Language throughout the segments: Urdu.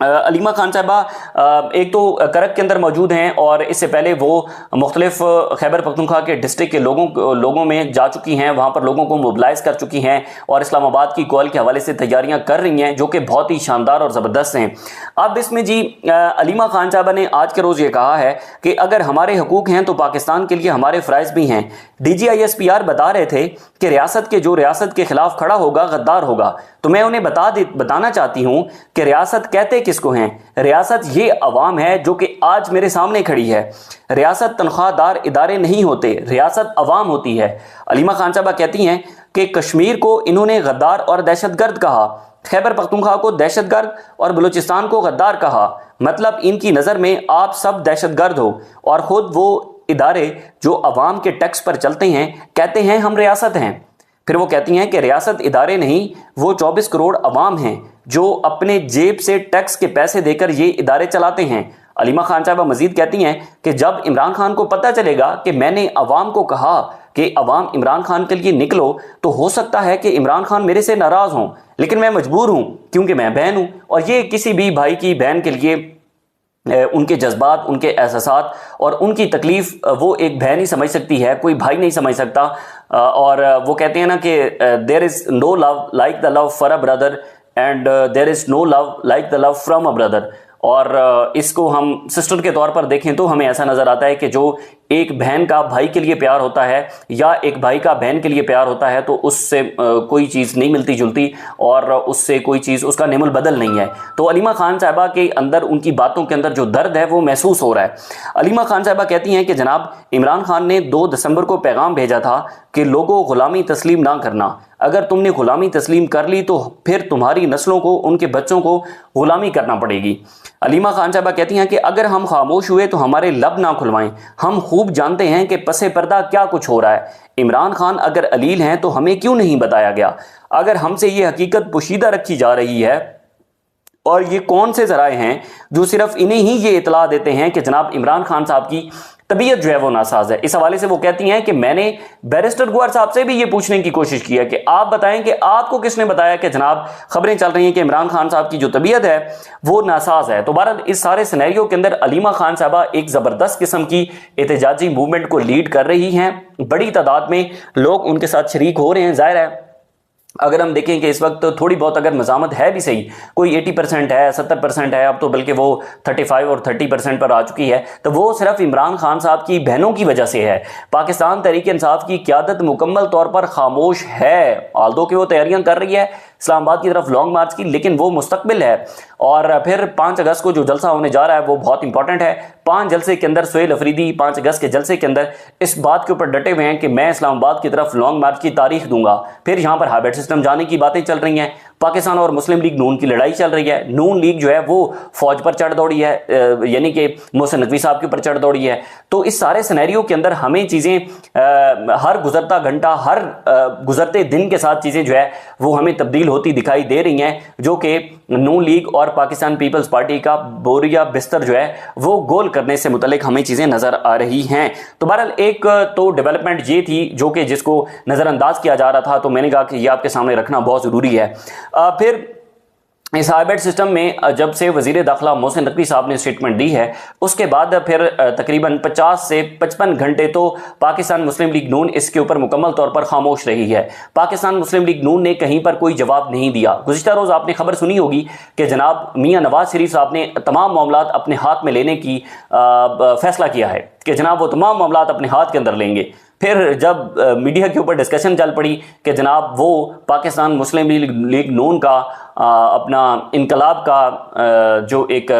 علیمہ خان صاحبہ ایک تو کرک کے اندر موجود ہیں اور اس سے پہلے وہ مختلف خیبر پختونخوا کے ڈسٹرکٹ کے لوگوں میں جا چکی ہیں، وہاں پر لوگوں کو موبلائز کر چکی ہیں اور اسلام آباد کی کوئل کے حوالے سے تیاریاں کر رہی ہیں جو کہ بہت ہی شاندار اور زبردست ہیں۔ اب اس میں جی علیمہ خان صاحبہ نے آج کے روز یہ کہا ہے کہ اگر ہمارے حقوق ہیں تو پاکستان کے لیے ہمارے فرائض بھی ہیں۔ DGISPR بتا رہے تھے کہ جو ریاست کے خلاف کھڑا ہوگا غدار ہوگا، تو میں انہیں بتانا چاہتی ہوں کہ ریاست کہتے کس کو ہیں؟ ریاست یہ عوام ہے جو کہ آج میرے سامنے کھڑی ہے۔ ریاست تنخواہ دار ادارے نہیں ہوتے، ریاست عوام ہوتی ہے۔ علیمہ خان صاحبہ کہتی ہیں کہ کشمیر کو انہوں نے غدار اور دہشت گرد کہا، خیبر پختونخوا کو دہشت گرد اور بلوچستان کو غدار کہا، مطلب ان کی نظر میں آپ سب دہشت گرد ہو، اور خود وہ ادارے جو عوام کے ٹیکس پر چلتے ہیں کہتے ہیں ہم ریاست ہیں۔ پھر وہ کہتی ہیں کہ ریاست ادارے نہیں، وہ 24 کروڑ عوام ہیں جو اپنے جیب سے ٹیکس کے پیسے دے کر یہ ادارے چلاتے ہیں۔ علیمہ خان صاحبہ مزید کہتی ہیں کہ جب عمران خان کو پتہ چلے گا کہ میں نے عوام کو کہا کہ عوام عمران خان کے لیے نکلو، تو ہو سکتا ہے کہ عمران خان میرے سے ناراض ہوں، لیکن میں مجبور ہوں کیونکہ میں بہن ہوں، اور یہ کسی بھی بھائی کی بہن کے لیے ان کے جذبات، ان کے احساسات اور ان کی تکلیف وہ ایک بہن ہی سمجھ سکتی ہے، کوئی بھائی نہیں سمجھ سکتا۔ اور وہ کہتے ہیں نا کہ there is no love like the love for a brother and there is no love like the love from a brother. اور اس کو ہم سسٹر کے طور پر دیکھیں تو ہمیں ایسا نظر آتا ہے کہ جو ایک بہن کا بھائی کے لیے پیار ہوتا ہے یا ایک بھائی کا بہن کے لیے پیار ہوتا ہے تو اس سے کوئی چیز نہیں ملتی جلتی اور اس سے کوئی چیز اس کا نعم البدل نہیں ہے۔ تو علیمہ خان صاحبہ کے اندر، ان کی باتوں کے اندر جو درد ہے وہ محسوس ہو رہا ہے۔ علیمہ خان صاحبہ کہتی ہیں کہ جناب عمران خان نے 2 دسمبر کو پیغام بھیجا تھا کہ لوگوں غلامی تسلیم نہ کرنا، اگر تم نے غلامی تسلیم کر لی تو پھر تمہاری نسلوں کو، ان کے بچوں کو غلامی کرنا پڑے گی۔ علیمہ خان صاحبہ کہتی ہیں کہ اگر ہم خاموش ہوئے تو ہمارے لب نہ کھلوائیں، ہم خوب جانتے ہیں کہ پس پردہ کیا کچھ ہو رہا ہے۔ عمران خان اگر علیل ہیں تو ہمیں کیوں نہیں بتایا گیا؟ اگر ہم سے یہ حقیقت پوشیدہ رکھی جا رہی ہے، اور یہ کون سے ذرائع ہیں جو صرف انہیں ہی یہ اطلاع دیتے ہیں کہ جناب عمران خان صاحب کی طبیعت جو ہے وہ ناساز ہے۔ اس حوالے سے وہ کہتی ہیں کہ میں نے بیرسٹر گوہر صاحب سے بھی یہ پوچھنے کی کوشش کی ہے کہ آپ بتائیں کہ آپ کو کس نے بتایا کہ جناب خبریں چل رہی ہیں کہ عمران خان صاحب کی جو طبیعت ہے وہ ناساز ہے۔ تو بہرحال اس سارے سینیریو کے اندر علیمہ خان صاحبہ ایک زبردست قسم کی احتجاجی موومنٹ کو لیڈ کر رہی ہیں، بڑی تعداد میں لوگ ان کے ساتھ شریک ہو رہے ہیں۔ ظاہر ہے اگر ہم دیکھیں کہ اس وقت تھوڑی بہت اگر مزاحمت ہے بھی صحیح، کوئی 80% ہے، 70% ہے، اب تو بلکہ وہ 35 اور 30% پر آ چکی ہے، تو وہ صرف عمران خان صاحب کی بہنوں کی وجہ سے ہے۔ پاکستان تحریک انصاف کی قیادت مکمل طور پر خاموش ہے، آلدو کہ وہ تیاریاں کر رہی ہے اسلام آباد کی طرف لانگ مارچ کی، لیکن وہ مستقبل ہے۔ اور پھر 5 اگست کو جو جلسہ ہونے جا رہا ہے وہ بہت امپورٹنٹ ہے۔ 5 جلسے کے اندر سہیل افریدی 5 اگست کے جلسے کے اندر اس بات کے اوپر ڈٹے ہوئے ہیں کہ میں اسلام آباد کی طرف لانگ مارچ کی تاریخ دوں گا۔ پھر یہاں پر ہائبرڈ سسٹم جانے کی باتیں چل رہی ہیں، پاکستان اور مسلم لیگ نون کی لڑائی چل رہی ہے، نون لیگ جو ہے وہ فوج پر چڑھ دوڑی ہے، یعنی کہ محسن نقوی صاحب کے اوپر چڑھ دوڑی ہے۔ تو اس سارے سینیریو کے اندر ہمیں چیزیں ہر گزرتا گھنٹہ، ہر گزرتے دن کے ساتھ چیزیں جو ہے وہ ہمیں تبدیل ہوتی دکھائی دے رہی ہیں، جو کہ نون لیگ اور پاکستان پیپلز پارٹی کا بوریا بستر جو ہے وہ گول کرنے سے متعلق ہمیں چیزیں نظر آ رہی ہیں۔ تو بہرحال ایک تو ڈیولپمنٹ یہ تھی جو کہ جس کو نظر انداز کیا جا رہا تھا، تو میں نے کہا کہ یہ آپ کے سامنے رکھنا بہت ضروری ہے۔ پھر اس ہائبرڈ سسٹم میں جب سے وزیر داخلہ محسن نقوی صاحب نے اسٹیٹمنٹ دی ہے، اس کے بعد پھر تقریباً 50 سے 55 گھنٹے تو پاکستان مسلم لیگ نون اس کے اوپر مکمل طور پر خاموش رہی ہے۔ پاکستان مسلم لیگ نون نے کہیں پر کوئی جواب نہیں دیا۔ گزشتہ روز آپ نے خبر سنی ہوگی کہ جناب میاں نواز شریف صاحب نے تمام معاملات اپنے ہاتھ میں لینے کی فیصلہ کیا ہے کہ جناب وہ تمام معاملات اپنے ہاتھ کے اندر لیں گے۔ پھر جب میڈیا کے اوپر ڈسکشن چل پڑی کہ جناب وہ پاکستان مسلم لیگ نون کا اپنا انقلاب کا جو ایک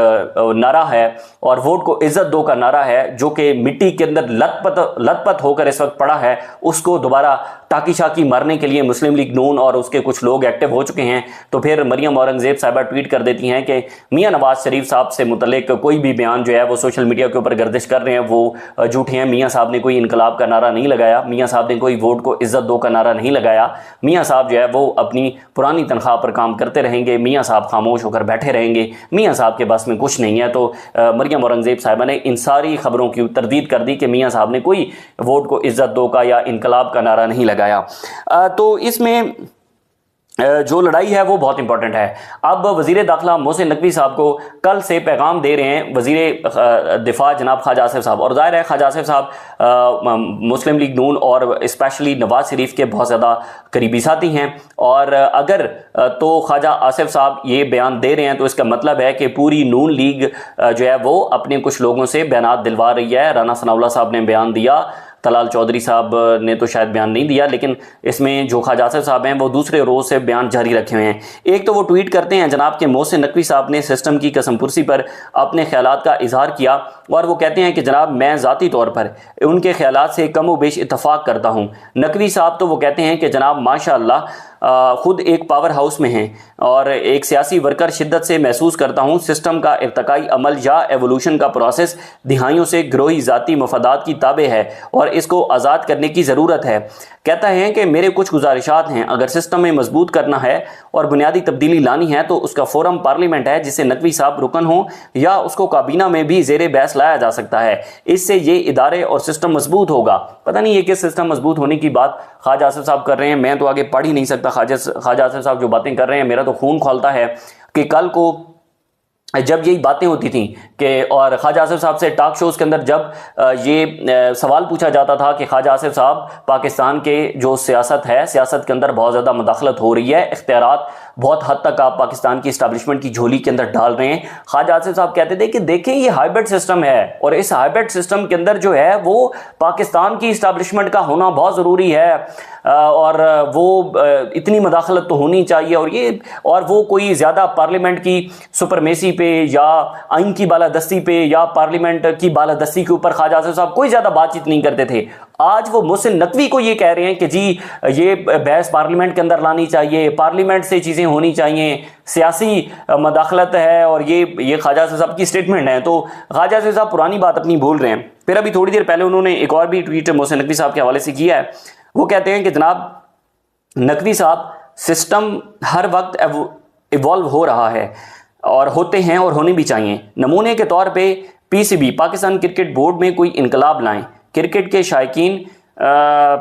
نعرہ ہے اور ووٹ کو عزت دو کا نعرہ ہے، جو کہ مٹی کے اندر لت پت ہو کر اس وقت پڑا ہے، اس کو دوبارہ ٹاکی شاکی مارنے کے لیے مسلم لیگ نون اور اس کے کچھ لوگ ایکٹیو ہو چکے ہیں۔ تو پھر مریم اورنگزیب صاحبہ ٹویٹ کر دیتی ہیں کہ میاں نواز شریف صاحب سے متعلق کوئی بھی بیان جو ہے وہ سوشل میڈیا کے اوپر گردش کر رہے ہیں وہ جھوٹے ہیں۔ میاں صاحب نے کوئی انقلاب کا نعرہ نہیں لگایا، میاں صاحب نے کوئی ووٹ کو عزت دو کا نعرہ نہیں لگایا۔ میاں صاحب جو ہے وہ اپنی پرانی تنخواہ پر کام کرتے رہیں گے، میاں صاحب خاموش ہو کر بیٹھے رہیں گے، میاں صاحب کے بس میں کچھ نہیں ہے۔ تو مریم اورنگزیب صاحبہ نے ان ساری خبروں کی تردید کر دی کہ میاں صاحب نے کوئی ووٹ کو عزت دو کا یا انقلاب کا نعرہ نہیں لگایا۔ تو اس میں جو لڑائی ہے وہ بہت امپورٹنٹ ہے۔ اب وزیر داخلہ محسن نقوی صاحب کو کل سے پیغام دے رہے ہیں وزیر دفاع جناب خواجہ آصف صاحب، اور ظاہر ہے خواجہ آصف صاحب مسلم لیگ نون اور اسپیشلی نواز شریف کے بہت زیادہ قریبی ساتھی ہیں، اور اگر تو خواجہ آصف صاحب یہ بیان دے رہے ہیں تو اس کا مطلب ہے کہ پوری نون لیگ جو ہے وہ اپنے کچھ لوگوں سے بیانات دلوا رہی ہے۔ رانا ثناء اللہ صاحب نے بیان دیا، طلال چودھری صاحب نے تو شاید بیان نہیں دیا، لیکن اس میں جو خواجہ آصف صاحب ہیں وہ دوسرے روز سے بیان جاری رکھے ہوئے ہیں۔ ایک تو وہ ٹویٹ کرتے ہیں جناب کہ محسن نقوی صاحب نے سسٹم کی قسم پرسی پر اپنے خیالات کا اظہار کیا، اور وہ کہتے ہیں کہ جناب میں ذاتی طور پر ان کے خیالات سے کم و بیش اتفاق کرتا ہوں۔ نقوی صاحب تو وہ کہتے ہیں کہ جناب ماشاء اللہ خود ایک پاور ہاؤس میں ہیں اور ایک سیاسی ورکر شدت سے محسوس کرتا ہوں سسٹم کا ارتقائی عمل یا ایولوشن کا پروسیس دہائیوں سے گروہی ذاتی مفادات کی تابع ہے اور اس کو آزاد کرنے کی ضرورت ہے۔ کہتا ہے کہ میرے کچھ گزارشات ہیں، اگر سسٹم میں مضبوط کرنا ہے اور بنیادی تبدیلی لانی ہے تو اس کا فورم پارلیمنٹ ہے جسے نقوی صاحب رکن ہوں، یا اس کو کابینہ میں بھی زیر بحث لایا جا سکتا ہے، اس سے یہ ادارے اور سسٹم مضبوط ہوگا۔ پتہ نہیں یہ کس سسٹم مضبوط ہونے کی بات خواجہ آصف صاحب کر رہے ہیں، میں تو آگے پڑھ ہی نہیں سکتا۔ خواجہ آصف صاحب جو باتیں کر رہے ہیں میرا تو خون کھولتا ہے کہ کل کو جب یہی باتیں ہوتی تھیں کہ اور خواجہ آصف صاحب سے ٹاک شوز کے اندر جب یہ سوال پوچھا جاتا تھا کہ خواجہ آصف صاحب پاکستان کے جو سیاست ہے، سیاست کے اندر بہت زیادہ مداخلت ہو رہی ہے، اختیارات بہت حد تک آپ پاکستان کی اسٹیبلشمنٹ کی جھولی کے اندر ڈال رہے ہیں، خواجہ آصف صاحب کہتے تھے کہ دیکھیں یہ ہائبرڈ سسٹم ہے اور اس ہائبرڈ سسٹم کے اندر جو ہے وہ پاکستان کی اسٹیبلشمنٹ کا ہونا بہت ضروری ہے، اور وہ اتنی مداخلت تو ہونی چاہیے، اور وہ کوئی زیادہ پارلیمنٹ کی سپرمیسی پہ یا آئین کی بالادستی پہ یا پارلیمنٹ کی بالادستی کے اوپر خواجہ آصف صاحب کوئی زیادہ بات چیت نہیں کرتے تھے۔ آج وہ محسن نقوی کو یہ کہہ رہے ہیں کہ جی یہ بحث پارلیمنٹ کے اندر لانی چاہیے، پارلیمنٹ سے چیزیں ہونی چاہیے، سیاسی مداخلت ہے، اور یہ خواجہ آصف صاحب کی سٹیٹمنٹ ہے۔ تو خواجہ آصف صاحب پرانی بات اپنی بھول رہے ہیں۔ پھر ابھی تھوڑی دیر پہلے انہوں نے ایک اور بھی ٹویٹ محسن نقوی صاحب کے حوالے سے کیا ہے، وہ کہتے ہیں کہ جناب نقوی صاحب سسٹم ہر وقت ایوالو ہو رہا ہے اور ہوتے ہیں اور ہونے بھی چاہیے۔ نمونے کے طور پہ P C B Pakistan cricket board میں کوئی انقلاب لائیں۔ کرکٹ کے شائقین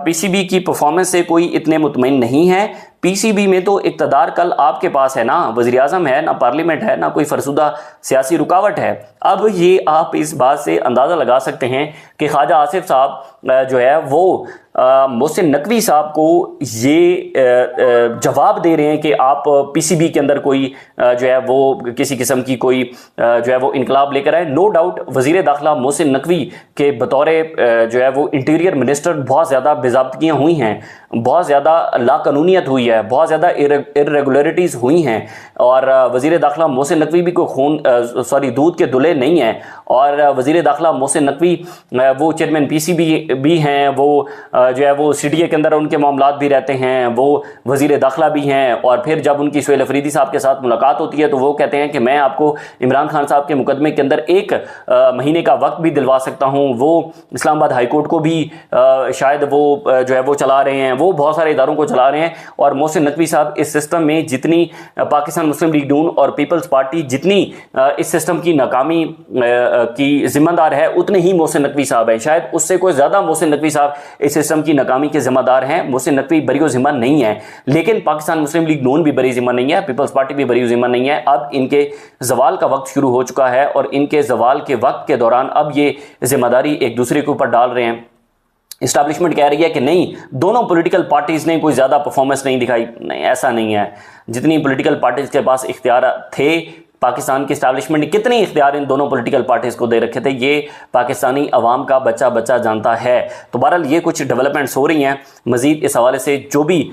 پی سی بی کی پرفارمنس سے کوئی اتنے مطمئن نہیں ہے۔ پی سی بی میں تو اقتدار کل آپ کے پاس ہے نا، وزیر اعظم ہے، نہ پارلیمنٹ ہے، نہ کوئی فرسودہ سیاسی رکاوٹ ہے۔ اب یہ آپ اس بات سے اندازہ لگا سکتے ہیں کہ خواجہ آصف صاحب جو ہے وہ محسن نقوی صاحب کو یہ جواب دے رہے ہیں کہ آپ پی سی بی کے اندر کوئی جو ہے وہ کسی قسم کی کوئی جو ہے وہ انقلاب لے کر آئے۔ نو ڈاؤٹ وزیر داخلہ محسن نقوی کے بطور جو ہے وہ انٹیریئر منسٹر بہت زیادہ بے ضابطگیاں ہوئی ہیں، بہت زیادہ لاقانونیت ہوئی ہے، بہت زیادہ ارریگولیرٹیز ہوئی ہیں، اور وزیر داخلہ محسن نقوی بھی کوئی دودھ کے دلہے نہیں ہیں، اور وزیر داخلہ محسن نقوی وہ چیئرمین پی سی بی بھی ہیں، وہ جو ہے وہ سی ڈی اے کے اندر ان کے معاملات بھی رہتے ہیں، وہ وزیر داخلہ بھی ہیں، اور پھر جب ان کی سہیل افریدی صاحب کے ساتھ ملاقات ہوتی ہے تو وہ کہتے ہیں کہ میں آپ کو عمران خان صاحب کے مقدمے کے اندر 1 مہینے کا وقت بھی دلوا سکتا ہوں۔ وہ اسلام آباد ہائی کورٹ کو بھی شاید وہ جو ہے وہ چلا رہے ہیں، وہ بہت سارے اداروں کو چلا رہے ہیں، اور محسن نقوی صاحب اس سسٹم میں جتنی پاکستان مسلم لیگ نون اور پیپلز پارٹی جتنی اس سسٹم کی ناکامی کی ذمہ دار ہے اتنے ہی محسن نقوی صاحب ہیں، شاید اس سے کوئی زیادہ محسن نقوی صاحب اس سسٹم کی ناکامی کے ذمہ دار ہیں۔ محسن نقوی بری و ذمہ نہیں ہے، لیکن پاکستان مسلم لیگ نون بھی بری ذمہ نہیں ہے، پیپلز پارٹی بھی بری ذمہ نہیں ہے۔ اب ان کے زوال کا وقت شروع ہو چکا ہے، اور ان کے زوال کے وقت کے دوران اب یہ ذمہ داری ایک دوسرے کے اوپر ڈال رہے ہیں۔ اسٹیبلشمنٹ کہہ رہی ہے کہ نہیں، دونوں پولیٹیکل پارٹیز نے کوئی زیادہ پرفارمنس نہیں دکھائی، نہیں ایسا نہیں ہے۔ جتنی پولیٹیکل پارٹیز کے پاس اختیار تھے، پاکستان کی اسٹیبلشمنٹ نے کتنے اختیار ان دونوں پولیٹیکل پارٹیز کو دے رکھے تھے، یہ پاکستانی عوام کا بچہ جانتا ہے۔ تو بہرحال یہ کچھ ڈیولپمنٹس ہو رہی ہیں، مزید اس حوالے سے جو بھی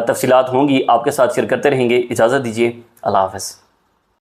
تفصیلات ہوں گی آپ کے ساتھ شیئر کرتے رہیں گے۔ اجازت دیجیے، اللہ حافظ۔